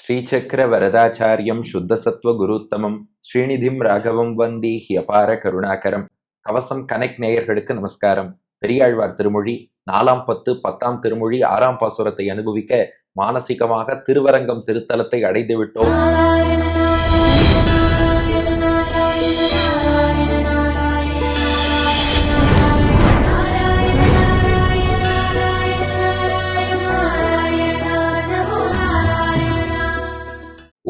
ஸ்ரீசக்கர வரதாச்சாரியம் சுத்தசத்வ குருத்தமம் ஸ்ரீநிதிம் ராகவம் வந்தி ஹியபார கருணாகரம். கவசம் கனெக்ட் நேயர்களுக்கு நமஸ்காரம். பெரியாழ்வார் திருமொழி 4ஆம் பத்து 10ஆம் திருமொழி 6ஆம் பாசுரத்தை அனுபவிக்க மானசீகமாக திருவரங்கம் திருத்தலத்தை அடைந்து விட்டோம்.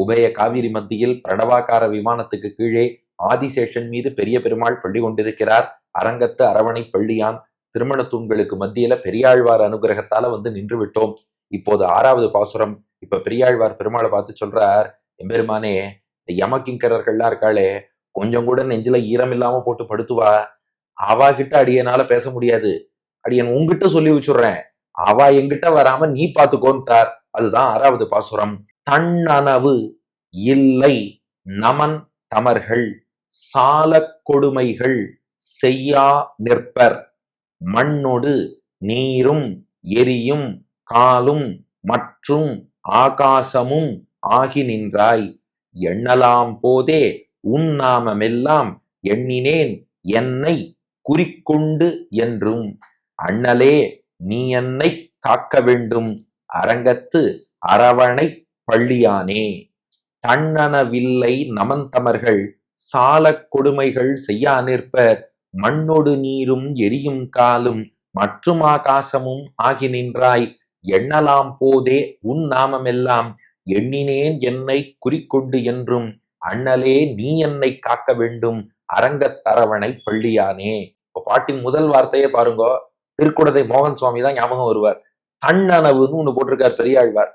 உபய காவிரி மத்தியில் பிரணவாக்கார விமானத்துக்கு கீழே ஆதிசேஷன் மீது பெரிய பெருமாள் பள்ளி கொண்டிருக்கிறார். அரங்கத்து அரவணை பள்ளியான் திருமண தூண்களுக்கு மத்தியில பெரியாழ்வார் அனுகிரகத்தால நின்று விட்டோம். இப்போது 6வது பாசுரம். இப்ப பெரியாழ்வார் பெருமாளை பார்த்து சொல்றார், எம்பெருமானே, யமகிங்கரர்கள்லாம் இருக்காளே, கொஞ்சம் கூட நெஞ்சில ஈரம் இல்லாம போட்டு படுத்துவா. அவா கிட்ட அடியனால பேச முடியாது, அடியன் உங்ககிட்ட சொல்லி வச்சுடுறேன், அவா எங்கிட்ட வராம நீ பாத்துக்கோன்ட்டார். அதுதான் 6வது பாசுரம். தன்னனவு இல்லை நமன் தமர்கள் சால கொடுமைகள் செய்யா நிற்பர் மண்ணொடு நீரும் எரியும் காலும் மற்றும் ஆகாசமும் ஆகி நின்றாய். எண்ணலாம் போதே உன் நாமமெல்லாம் எண்ணினேன் என்னை குறிக்கொண்டு என்றும். அண்ணலே நீ என்னை காக்க வேண்டும் அரங்கத்து அரவணை பள்ளியானே. தன்னனவில்லை நமந்தமர்கள் சால கொடுமைகள் செய்யா நிற்பர் மண்ணொடு நீரும் எரியும் காலும் மற்றும் ஆகாசமும் ஆகி நின்றாய். எண்ணலாம் போதே உன் நாமமெல்லாம் எண்ணினேன் என்னை குறிக்கொண்டு என்றும். அண்ணலே நீ என்னை காக்க வேண்டும் அரங்கத்தரவணை பள்ளியானே. இப்ப பாட்டின் முதல் வார்த்தையே பாருங்க, திருக்குடந்தை மோகன் சுவாமி தான் ஞாபகம் வருவார். தன்னனவுன்னு ஒண்ணு போட்டிருக்கார் பெரியாழ்வார்.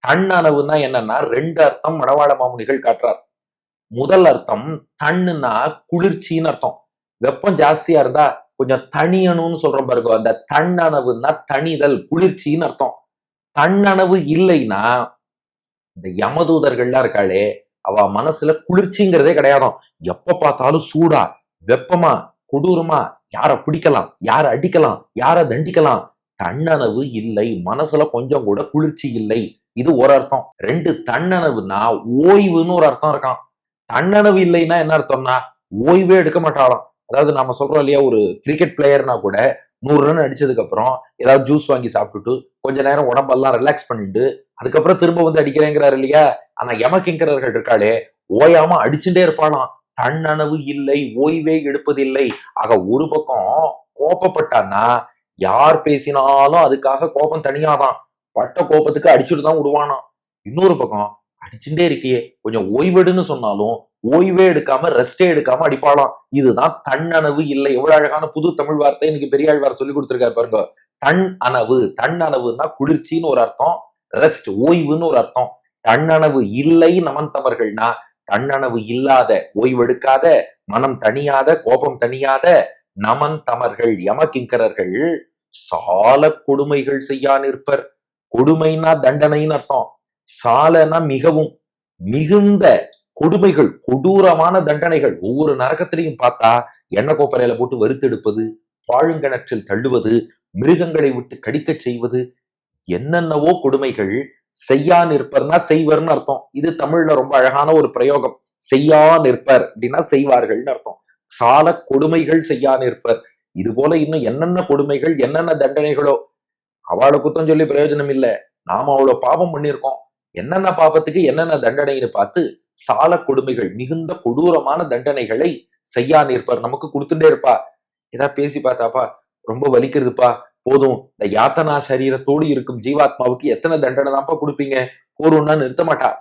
தன்னனவுன்னா என்னன்னா 2 அர்த்தம் மணவாள மாமுனிகள் காட்டுறார். முதல் அர்த்தம் தண்ணுன்னா குளிர்ச்சின்னு அர்த்தம். வெப்பம் ஜாஸ்தியா இருந்தா கொஞ்சம் தனியணும்னு சொல்றோம் பாருங்க, அந்த தன்னனவுன்னா தனிதல் குளிர்ச்சின்னு அர்த்தம். தன்னனவு இல்லைன்னா இந்த யமதூதர்கள்லாம் இருக்காளே, அவ மனசுல குளிர்ச்சிங்கிறதே கிடையாதும். எப்ப பார்த்தாலும் சூடா வெப்பமா கொடூரமா, யார பிடிக்கலாம், யார அடிக்கலாம், யார தண்டிக்கலாம். தன்னனவு இல்லை, மனசுல கொஞ்சம் கூட குளிர்ச்சி இல்லை. இது ஒரு அர்த்தம். 2, தன்னனவுனா ஓய்வுன்னு ஒரு அர்த்தம் இருக்கான். தன்னனவு இல்லைன்னா என்ன அர்த்தம்னா ஓய்வே எடுக்க மாட்டாளாம். அதாவது நாம சொல்றோம் இல்லையா, ஒரு கிரிக்கெட் பிளேயர்னா கூட 100 ரன் அடிச்சதுக்கு அப்புறம் ஏதாவது ஜூஸ் வாங்கி சாப்பிட்டுட்டு கொஞ்ச நேரம் உடம்பெல்லாம் ரிலாக்ஸ் பண்ணிட்டு அதுக்கப்புறம் திரும்ப அடிக்கிறேங்கிறாரு இல்லையா. ஆனா யமகிங்கரர்கள் இருக்காளே, ஓயாம அடிச்சுட்டே இருப்பாளாம். தன்னனவு இல்லை, ஓய்வே எடுப்பதில்லை. ஆக ஒரு பக்கம் கோபப்பட்டான்னா யார் பேசினாலும் அதுக்காக கோபம் தனியாதான், பட்ட கோபத்துக்கு அடிச்சுட்டு தான் விடுவானாம். இன்னொரு பக்கம் அடிச்சுட்டே இருக்கியே கொஞ்சம் ஓய்வெடுன்னு சொன்னாலும் ஓய்வே எடுக்காம ரெஸ்டே எடுக்காம அடிப்பாளாம். இதுதான் தன்னனவு இல்லை. எவ்வளவு அழகான புது தமிழ் வார்த்தை இன்னைக்கு பெரியாழ்வார் சொல்லி கொடுத்திருக்காரு பாருங்க. தன் அனவு, தன்னனவுன்னா குளிர்ச்சின்னு ஒரு அர்த்தம், ரெஸ்ட் ஓய்வுன்னு ஒரு அர்த்தம். தன்னனவு இல்லை நமந்தவர்கள்னா தன்னனவு இல்லாத, ஓய்வெடுக்காத, மனம் தனியாத, கோபம் தனியாத நமன் தமர்கள் யமகிங்கரர்கள் சால கொடுமைகள் செய்யா நிற்பர். கொடுமைனா தண்டனைன்னு அர்த்தம். சாலனா மிகவும், மிகுந்த கொடுமைகள், கொடூரமான தண்டனைகள். ஒவ்வொரு நரகத்திலையும் பார்த்தா எண்ணெய் கோப்பரையில போட்டு வறுத்தெடுப்பது, பாழுங்கிணற்றில் தள்ளுவது, மிருகங்களை விட்டு கடிக்க செய்வது, என்னென்னவோ கொடுமைகள். செய்யா நிற்பர்னா செய்வர்னு அர்த்தம். இது தமிழ்ல ரொம்ப அழகான ஒரு பிரயோகம். செய்யா நிற்பர் அப்படின்னா செய்வார்கள்னு அர்த்தம். சால கொடுமைகள் செய்யா நிற்பர். இது போல இன்னும் என்னென்ன கொடுமைகள், என்னென்ன தண்டனைகளோ. அவளை குத்தம் சொல்லி பிரயோஜனம் இல்லை. நாம அவ்வளவு பாவம் பண்ணியிருக்கோம். என்னென்ன பாபத்துக்கு என்னென்ன தண்டனைன்னு பார்த்து சால கொடுமைகள், மிகுந்த கொடூரமான தண்டனைகளை செய்யா நிற்பர் நமக்கு கொடுத்துட்டே இருப்பா. ஏதாவது பேசி பார்த்தாப்பா ரொம்ப வலிக்கிறதுப்பா, போதும். இந்த யாத்தனா சரீரத்தோடு இருக்கும் ஜீவாத்மாவுக்கு எத்தனை தண்டனை தான்ப்பா கொடுப்பீங்க, போறோம்னா நிறுத்த மாட்டா.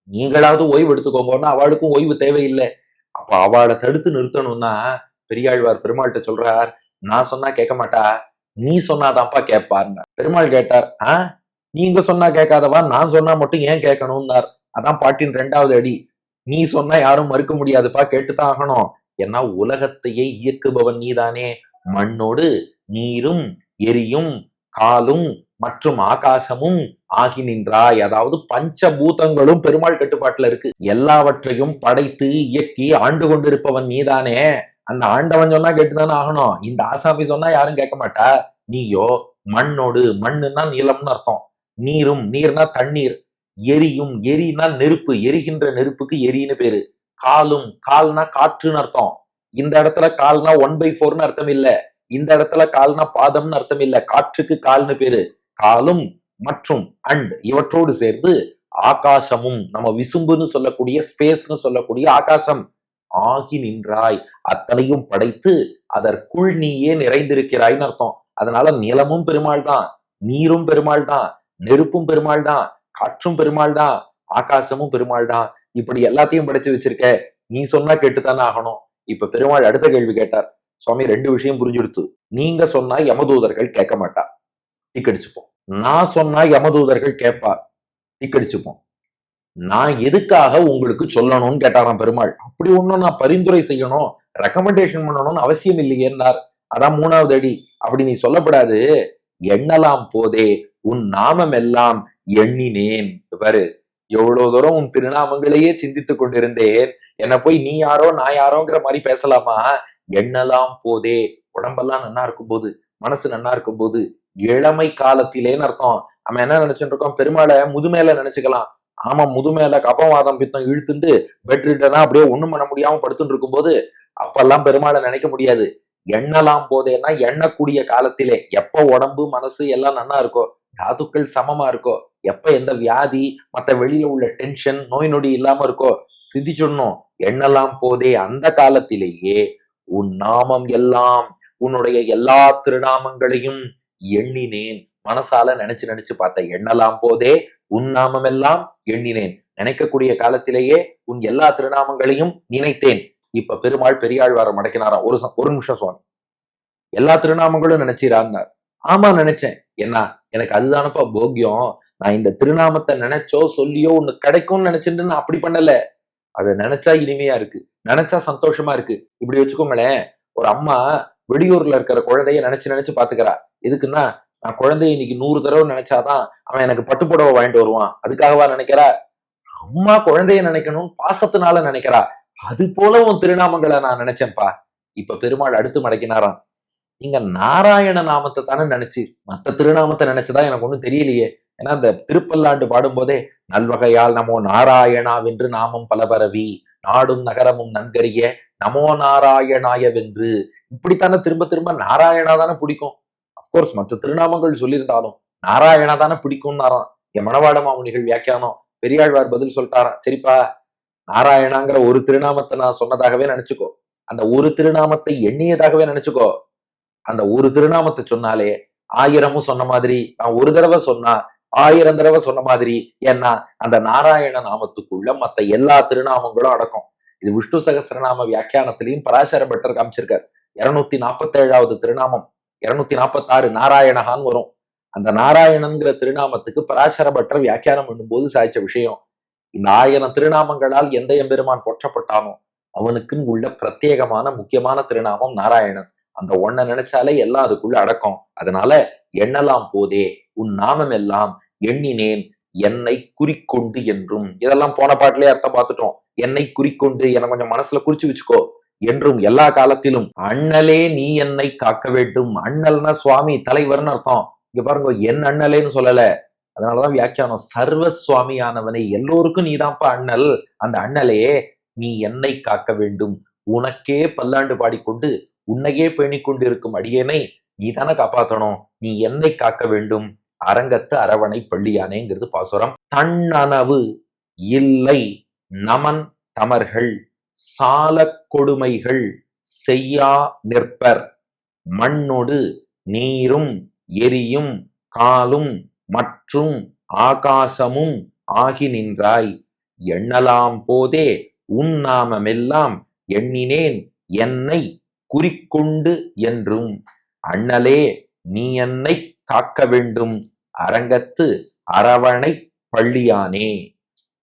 நீங்களாவது ஓய்வு எடுத்துக்கோங்கன்னா அவளுக்கும் ஓய்வு தேவையில்லை. அப்ப அவளை தடுத்து நிறுத்தணும்னா பெரியாழ்வார் பெருமாள்கிட்ட சொல்றார், நான் சொன்னா கேட்க மாட்டா, நீ சொன்னாதான்ப்பா கேட்பார்னார். பெருமாள் கேட்டார், நீங்க சொன்னா கேட்காதவா, நான் சொன்னா மட்டும் ஏன் கேட்கணும்னார். அதான் பாட்டின் 2வது அடி. நீ சொன்னா யாரும் மறுக்க முடியாதுப்பா, கேட்டுதான் ஆகணும். ஏன்னா உலகத்தையே இயக்குபவன் நீதானே. மண்ணோடு நீரும் எரியும் காலும் மற்றும் ஆகாசமும் ஆகி நின்றாய். அதாவது பஞ்சபூதங்களும் பெருமாள் கட்டுப்பாட்டுல இருக்கு. எல்லாவற்றையும் படைத்து இயக்கி ஆண்டு கொண்டிருப்பவன் நீதானே. அந்த ஆண்டவன் சொன்னா கேட்டுதானே ஆகணும். இந்த ஆசாமி சொன்னா யாரும் கேட்க மாட்டா. நீயோ மண்ணோடு, மண்ணுன்னா நிலம்னு அர்த்தம். நீரும், நீர்னா தண்ணீர், எரியும், எரினா நெருப்பு, எரிகின்ற நெருப்புக்கு எரின்னு பேரு. காலும், கால்னா காற்றுன்னு அர்த்தம். இந்த இடத்துல கால்னா 1/4ன்னு அர்த்தம் இல்ல. இந்த இடத்துல கால்னா பாதம்னு அர்த்தம் இல்ல. காற்றுக்கு கால்னு பேரு. காலும் மற்றும் அண்ட் இவற்றோடு சேர்ந்து ஆகாசமும், நம்ம விசும்புன்னு சொல்லக்கூடிய ஸ்பேஸ்னு சொல்லக்கூடிய ஆகாசம் ஆகி நின்றாய், அத்தனையும் படைத்து அதற்குள் நீயே நிறைந்திருக்கிறாய்ன்னு அர்த்தம். அதனால நிலமும் பெருமாள் தான், நீரும் பெருமாள் தான், நெருப்பும் பெருமாள் தான், காற்றும் பெருமாள் தான், ஆகாசமும் பெருமாள் தான். இப்படி எல்லாத்தையும் படைச்சு வச்சிருக்க, நீ சொன்னா கேட்டுத்தானே ஆகணும். இப்ப பெருமாள் அடுத்த கேள்வி கேட்டார். சுவாமி 2 விஷயம் புரிஞ்சுடுத்து. நீங்க சொன்னா யமதூதர்கள் கேட்க மாட்டா, திக்கடிச்சுப்போம். நான் சொன்னா யமதூதர்கள் கேட்பா, திக்கடிச்சுப்போம். நான் எதுக்காக உங்களுக்கு சொல்லணும்னு கேட்டாராம் பெருமாள். அப்படி ஒண்ணும் நான் பரிந்துரை செய்யணும், ரெக்கமெண்டேஷன் பண்ணணும்னு அவசியம் இல்லையேன்னார். அதான் 3வது அடி. அப்படி நீ சொல்லப்படாது. எண்ணலாம் போதே உன் நாமம் எல்லாம் எண்ணினேன். பாரு, எவ்வளவு தூரம் உன் திருநாமங்களையே சிந்தித்துக் கொண்டிருந்தேன். என்ன போய் நீ யாரோ நான் யாரோங்கிற மாதிரி பேசலாமா? எண்ணலாம் போதே, உடம்பெல்லாம் நன்னா இருக்கும் போது, மனசு நன்னா இருக்கும் போது, இளமை காலத்திலேன்னு அர்த்தம். நம்ம என்ன நினைச்சுட்டு இருக்கோம், பெருமாளை முதுமையில நினைச்சுக்கலாம். ஆமா, முதுமையில கபவாதம் பித்தம் இழுத்துட்டு பெட்ரிட்டனா அப்படியே ஒண்ணும் பண்ண முடியாம படுத்துட்டு இருக்கும் போது அப்பெல்லாம் பெருமாளை நினைக்க முடியாது. எண்ணலாம் போதேன்னா எண்ணக்கூடிய காலத்திலே, எப்ப உடம்பு மனசு எல்லாம் நன்னா இருக்கோ, தாதுக்கள் சமமா இருக்கோ, எப்ப எந்த வியாதி மத்த வெளியில உள்ள டென்ஷன் நோய் நொடி இல்லாம இருக்கோ, சிந்திச்சுடணும். எண்ணலாம் போதே அந்த காலத்திலேயே உன் நாமம் எல்லாம், உன்னுடைய எல்லா திருநாமங்களையும் எண்ணினேன். மனசால நினைச்சு நினைச்சு பார்த்த. எண்ணலாம் போதே உன் நாமம் எல்லாம் எண்ணினேன். நினைக்கக்கூடிய காலத்திலேயே உன் எல்லா திருநாமங்களையும் நினைத்தேன். இப்ப பெருமாள் பெரியாழ்வாரம் அடக்கினாராம். ஒரு நிமிஷம் சுவாமி, எல்லா திருநாமங்களும் நினைச்சீரான்னார். ஆமா நினைச்சேன். என்ன, எனக்கு அதுதானப்பா போக்கியம். நான் இந்த திருநாமத்தை நினைச்சோ சொல்லியோ ஒண்ணு கிடைக்கும்னு நினைச்சுட்டு நான் அப்படி பண்ணல. அதை நினைச்சா இனிமையா இருக்கு, நினைச்சா சந்தோஷமா இருக்கு. இப்படி வச்சுக்கோங்களேன், ஒரு அம்மா வெளியூர்ல இருக்கிற குழந்தைய நினைச்சு நினைச்சு பாத்துக்கிறா. எதுக்குன்னா, நான் குழந்தைய இன்னைக்கு 100 தடவை நினைச்சாதான் அவன் எனக்கு பட்டுப்புடவை வாங்கிட்டு வருவான், அதுக்காகவா நினைக்கிறா? அம்மா குழந்தைய நினைக்கணும் பாசத்தினால நினைக்கிறா. அது போல உன் திருநாமங்களை நான் நினைச்சேன்ப்பா. இப்ப பெருமாள் அடுத்து மடக்கினாராம். நீங்க நாராயண நாமத்தை தானே நினைச்சு, மத்த திருநாமத்தை நினைச்சதா எனக்கு ஒண்ணும் தெரியலையே. ஏன்னா இந்த திருப்பல்லாண்டு பாடும் போதே நல்வகையால் நமோ நாராயணாவென்று நாமம் பல பரவி நாடும் நகரமும் நன்கறிய நமோ நாராயணாய வென்று, இப்படித்தானே திரும்ப திரும்ப நாராயணா தானே பிடிக்கும். அப்கோர்ஸ் மற்ற திருநாமங்கள் சொல்லியிருந்தாலும் நாராயணா தானே பிடிக்கும்னாராம் என் மணவாள மாமுனிகள் வியாக்கியானம். பெரியாழ்வார் பதில் சொல்லிட்டாராம், சரிப்பா, நாராயணாங்கிற ஒரு திருநாமத்தை நான் சொன்னதாகவே நினைச்சுக்கோ, அந்த ஒரு திருநாமத்தை எண்ணியதாகவே நினைச்சுக்கோ. அந்த ஒரு திருநாமத்தை சொன்னாலே 1000 சொன்ன மாதிரி, நான் ஒரு தடவை சொன்னா 1000 தடவை சொன்ன மாதிரி. ஏன்னா அந்த நாராயண நாமத்துக்குள்ள மத்த எல்லா திருநாமங்களும் அடக்கம். இது விஷ்ணு சகஸ்ரநாம வியாக்கியானத்திலையும் பராசர பட்டர் காமிச்சிருக்கார். 247வது திருநாமம் 246 நாராயணகான்னு வரும். அந்த நாராயணன்கிற திருநாமத்துக்கு பராசர பட்டர் வியாக்கியானம் பண்ணும்போது சாய்ச்ச விஷயம், இந்த 1000 திருநாமங்களால் எந்த எம்பெருமான் போற்றப்பட்டானோ அவனுக்குன்னு உள்ள பிரத்யேகமான முக்கியமான திருநாமம் நாராயணன். அந்த ஒன்ன நினைச்சாலே எல்லாம் அதுக்குள்ள அடக்கம். அதனால எண்ணலாம் போதே உன் நாமம் எல்லாம் எண்ணினேன், என்னை குறிக்கொண்டு என்றும். இதெல்லாம் போன பாட்டிலே அர்த்தம் பார்த்துட்டோம். என்னை குறிக்கொண்டு, என்னை கொஞ்சம் மனசுல குறிச்சு வச்சுக்கோ என்றும் எல்லா காலத்திலும். அண்ணலே நீ என்னை காக்க வேண்டும். அண்ணல்னா சுவாமி தலைவர்னு அர்த்தம். இங்க பாருங்க, என் அண்ணலேன்னு சொல்லல. அதனாலதான் வியாக்கியானம், சர்வ சுவாமியானவனை, எல்லோருக்கும் நீதான்ப்பா அண்ணல். அந்த அண்ணலே நீ என்னை காக்க வேண்டும். உனக்கே பல்லாண்டு பாடிக்கொண்டு உன்னையே பேணிக்கொண்டு இருக்கும் அடியேனை நீ தானே காப்பாற்றணும். நீ என்னை காக்க வேண்டும். அரங்கத்து அரவணை பள்ளியானேங்கிறது பாசுரம். தன்னனவு இல்லை நமன் தமர்கள் சால கொடுமைகள் செய்யா நிற்பர் மண்ணொடு நீரும் எரியும் காலும் மற்றும் ஆகாசமும் ஆகி நின்றாய். எண்ணலாம் போதே உன் நாமமெல்லாம் எண்ணினேன், என்னை குறிக்கொண்டு என்றும். அண்ணலே நீ என்னை காக்க வேண்டும். அரங்கத்து அரவணை பள்ளியானே.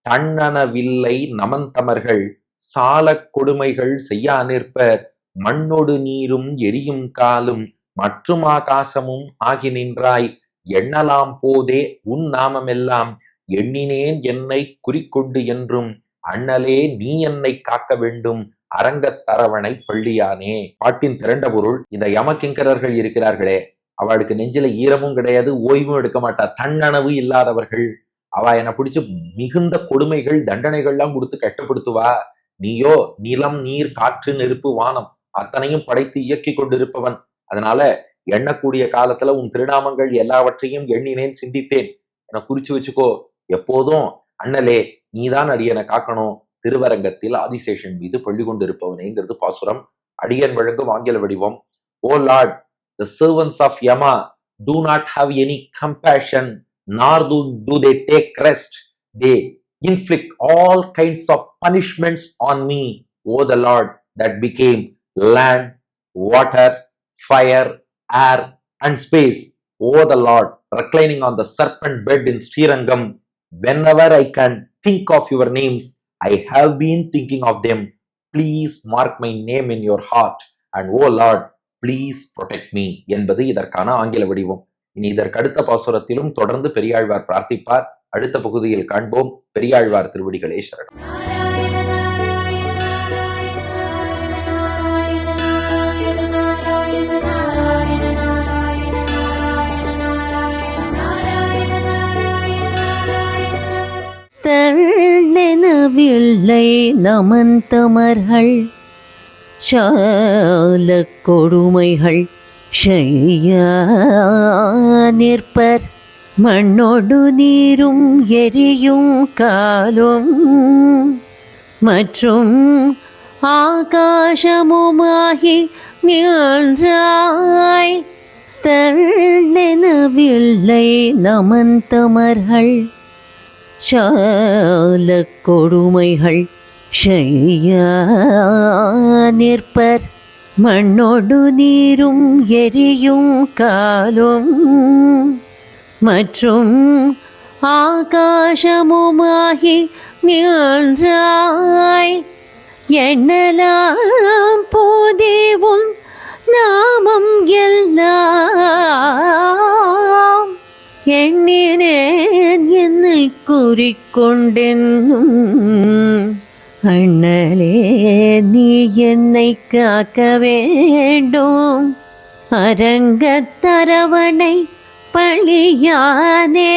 தன்னனவில்லை நமந்தமர்கள் சால கொடுமைகள் செய்யா நிற்பர் மண்ணொடு நீரும் எரியும் காலும் மற்றும் ஆகாசமும் ஆகி நின்றாய். எண்ணலாம் போதே உன் நாமமெல்லாம் எண்ணினேன், என்னை குறிக்கொண்டு என்றும். அண்ணலே நீ என்னை காக்க வேண்டும். அரங்கத்தரவணை பள்ளியானே. பாட்டின் திரண்ட பொருள், இந்த யமகிங்கரர்கள் இருக்கிறார்களே, அவளுக்கு நெஞ்சில ஈரமும் கிடையாது, ஓய்வும் எடுக்க மாட்டா. தன்னனவு இல்லாதவர்கள், அவ என்னை பிடிச்சு மிகுந்த கொடுமைகள் தண்டனைகள்லாம் கொடுத்து கஷ்டப்படுத்துவா. நீயோ நிலம் நீர் காற்று நெருப்பு வானம் அத்தனையும் படைத்து இயக்கி கொண்டிருப்பவன். அதனால எண்ணக்கூடிய காலத்துல உன் திருநாமங்கள் எல்லாவற்றையும் எண்ணினேன் சிந்தித்தேன். என குறிச்சு வச்சுக்கோ. எப்போதும் அண்ணலே நீதான் அடியனை காக்கணும். திருவரங்கத்தில் ஆதிசேஷன் மீது பள்ளி கொண்டிருப்பவனேங்கிறது பாசுரம். அடியன் வழங்கும் ஆங்கில வடிவம். ஓ Lord, the servants of Yama do not have any compassion, nor do they take rest. They inflict all kinds of punishments on me. O the Lord that became land, water, fire, air, and space. O the Lord, reclining on the serpent bed in Srirangam, whenever I can think of your names, I have been thinking of them. Please mark my name in your heart. And O Lord, please protect me என்பது இதற்கான ஆங்கில வடிவம். இனி இதற்கு அடுத்த பாசுரத்திலும் தொடர்ந்து பெரியாழ்வார் பிரார்த்திப்பார். அடுத்த பகுதியில் காண்போம். பெரியாழ்வார் திருவடிகளே சரணம். தள்ளெனவில்லை நமந்தமர்கள் சால கொடுமைகள் செய்ய நிற்பர். மண்ணோடு நீரும் எரியும் காலும் மற்றும் ஆகாசமுமாகி நின்றாய். தள்ளெனவில்லை நமந்தமர்கள் சால கொடுமைகள் செய்ய நிற்பர். மண்ணோடு நீரும் எரியும் காலும் மற்றும் ஆகாசமுமாகி நின்றாய். எண்ணலாம் போதேவும் நாமம் எல்லாம் எண்ணினேன் என்னை கூறிக்கொண்டென்னும். அண்ணலே நீ என்னை காக்க வேண்டும். அரங்கத்தரவணை பழியானே